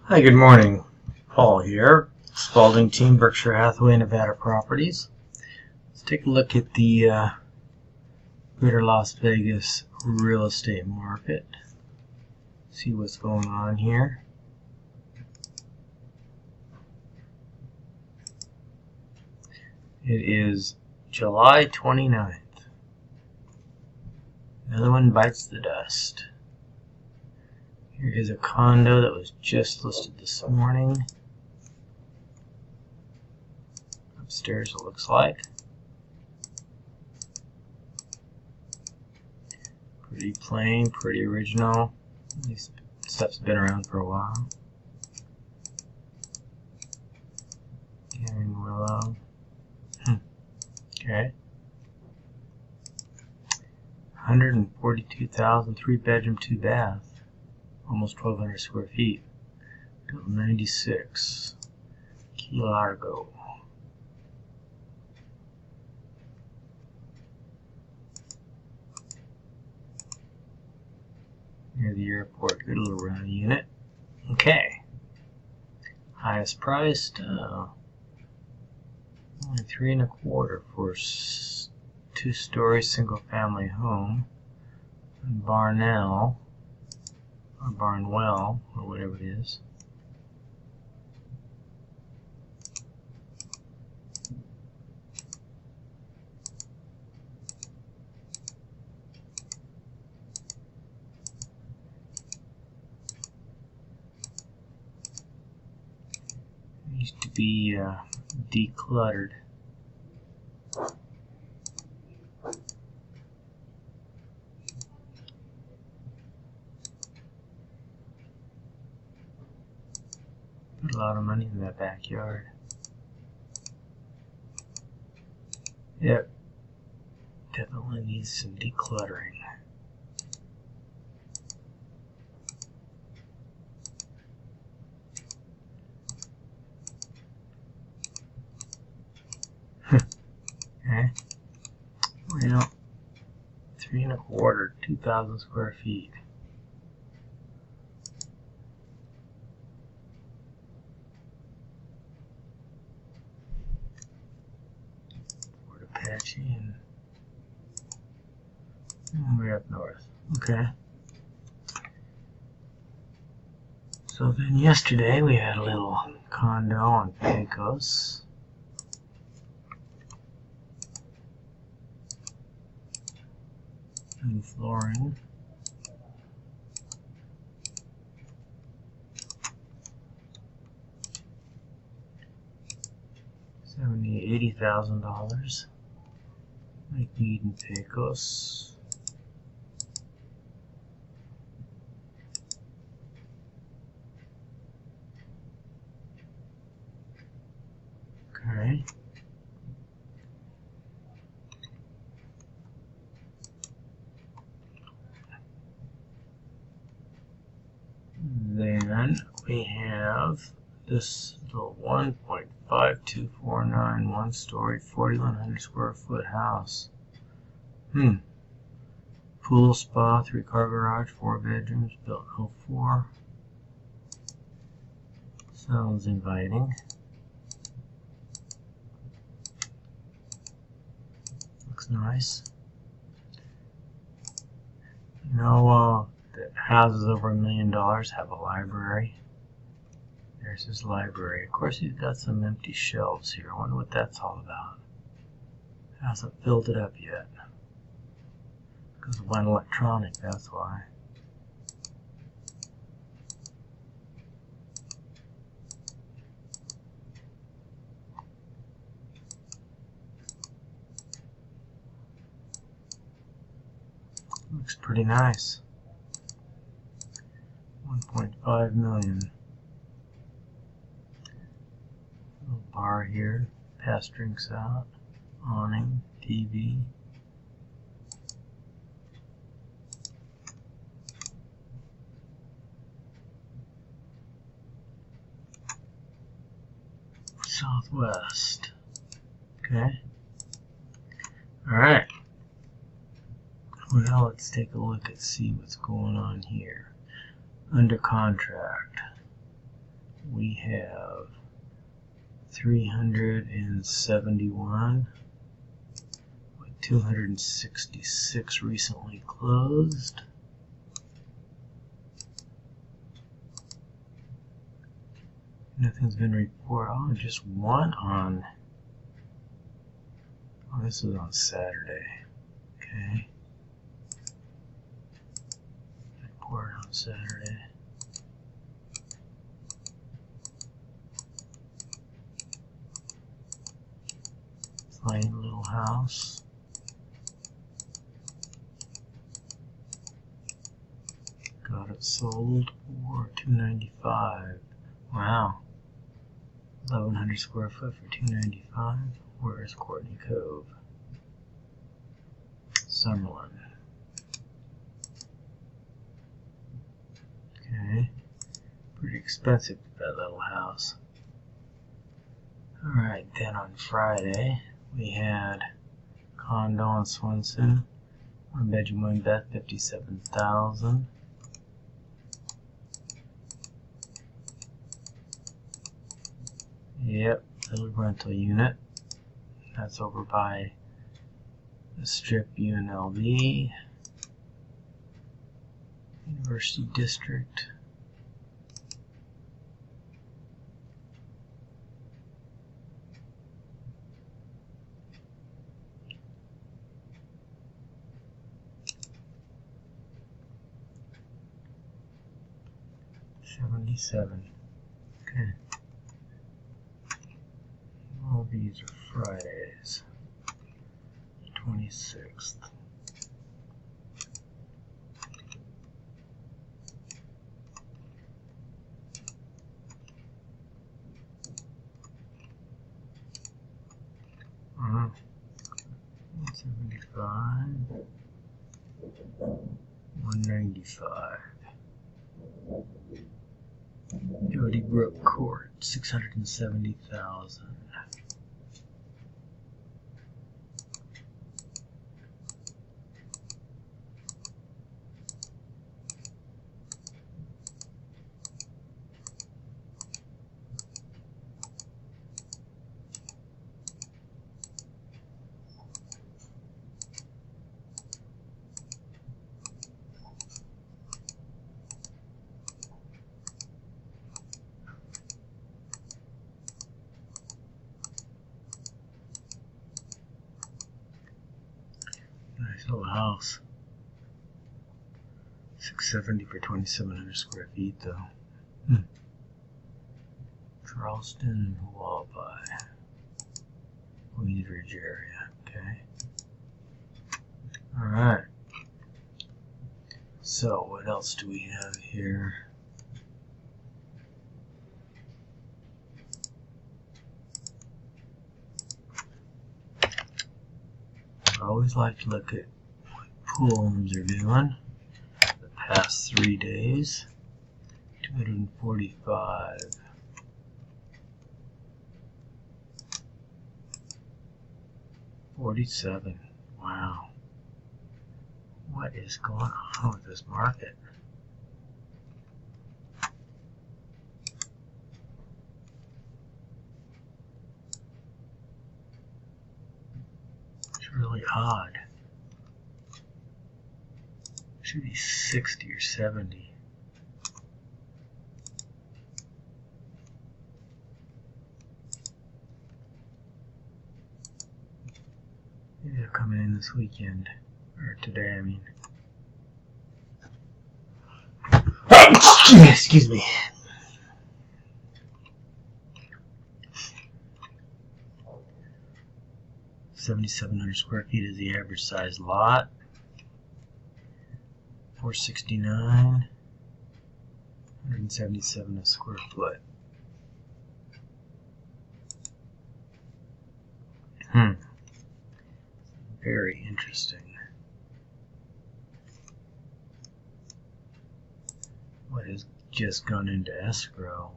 Hi, good morning. Paul here, Spaulding Team, Berkshire Hathaway Nevada Properties. Let's take a look at the Greater Las Vegas real estate market. See what's going on here. It is July 29th. Another one bites the dust. Here is a condo that was just listed this morning. Upstairs it looks like. Pretty plain, pretty original. This stuff's been around for a while. Gary Willow. Okay. 142,000, 3-bedroom, 2-bath. Almost 1,200 square feet. Built in 96. Key Largo. Near the airport. Good little round unit. Okay. Highest priced, only $3.25 for 2-story single-family home in Barnell. Or Barnwell, or whatever it is. It used to be decluttered. Put a lot of money in that backyard. Yep. Definitely needs some decluttering. Okay. Well, 3.25, 2,000 square feet. Apache and way up north. Okay. So then yesterday we had a little condo on Pecos. New flooring. $80,000. Lake Eden, Pecos. Okay. Then we have this little 1.5249 one-story, 4,100 square foot house. Pool, spa, 3-car garage, 4 bedrooms, built in 04. Sounds inviting. Looks nice. You know, the houses over $1 million have a library. There's his library. Of course, he's got some empty shelves here. I wonder what that's all about. Hasn't filled it up yet. Because it went electronic, that's why. Looks pretty nice. 1.5 million. Little bar here. Pass drinks out. Awning. TV. Southwest. Okay. Alright. Well, let's take a look and see what's going on here. Under contract. we have 371 with 266 recently closed. Nothing's been reported. Oh, just one on. Oh, this was on Saturday. Okay. Report on Saturday. Plain little house. Got it sold for $295. Wow. 1,100 square foot for $295. Where is Courtney Cove? Summerlin. Okay. Pretty expensive, that little house. Alright, then on Friday, we had condo in Swenson. 1 bedroom, 1 bath, $57,000. Yep, little rental unit. That's over by the Strip UNLV, University District. $77. Okay. All these are Fridays. 26th. Uh-huh. 175. 195. Doty Brook Court, 670,000. Nice little house. 670 for 2,700 square feet, though. Charleston, Wallaby, Queensbridge area. Okay. All right. So what else do we have here? I always like to look at what pool homes are doing the past 3 days. 245. $47. Wow. What is going on with this market? It's really odd. Should be 60 or 70. Maybe they're coming in this weekend. Or today, I mean. Excuse me. $7,700 square feet is the average size lot. $469. $177 a square foot. Very interesting. What has just gone into escrow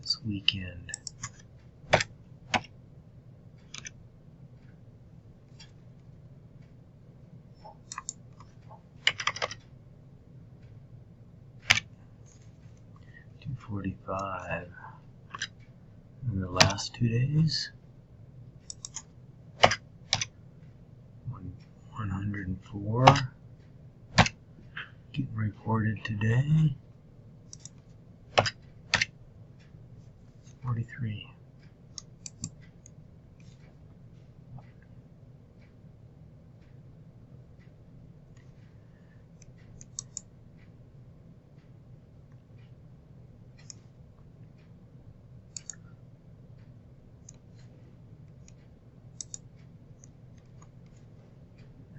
this weekend? 145 in the last 2 days. 104 getting reported today. 43.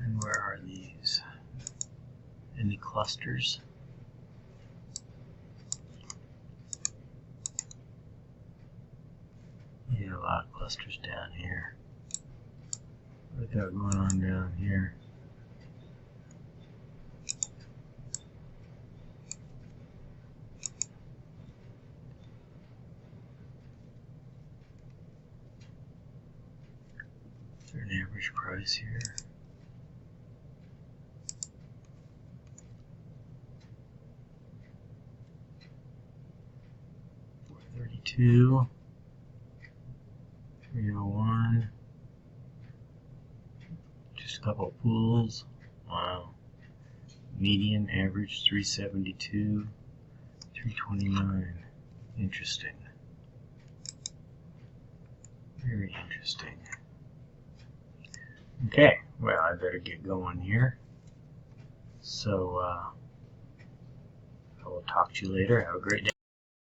And where are these? Any clusters? Yeah, a lot of clusters down here. What we got going on down here? Is there an average price here? $432, 301, just a couple of pools. Wow. Median average 372, 329. Interesting. Very interesting. Okay, well, I better get going here. So, I will talk to you later. Have a great day.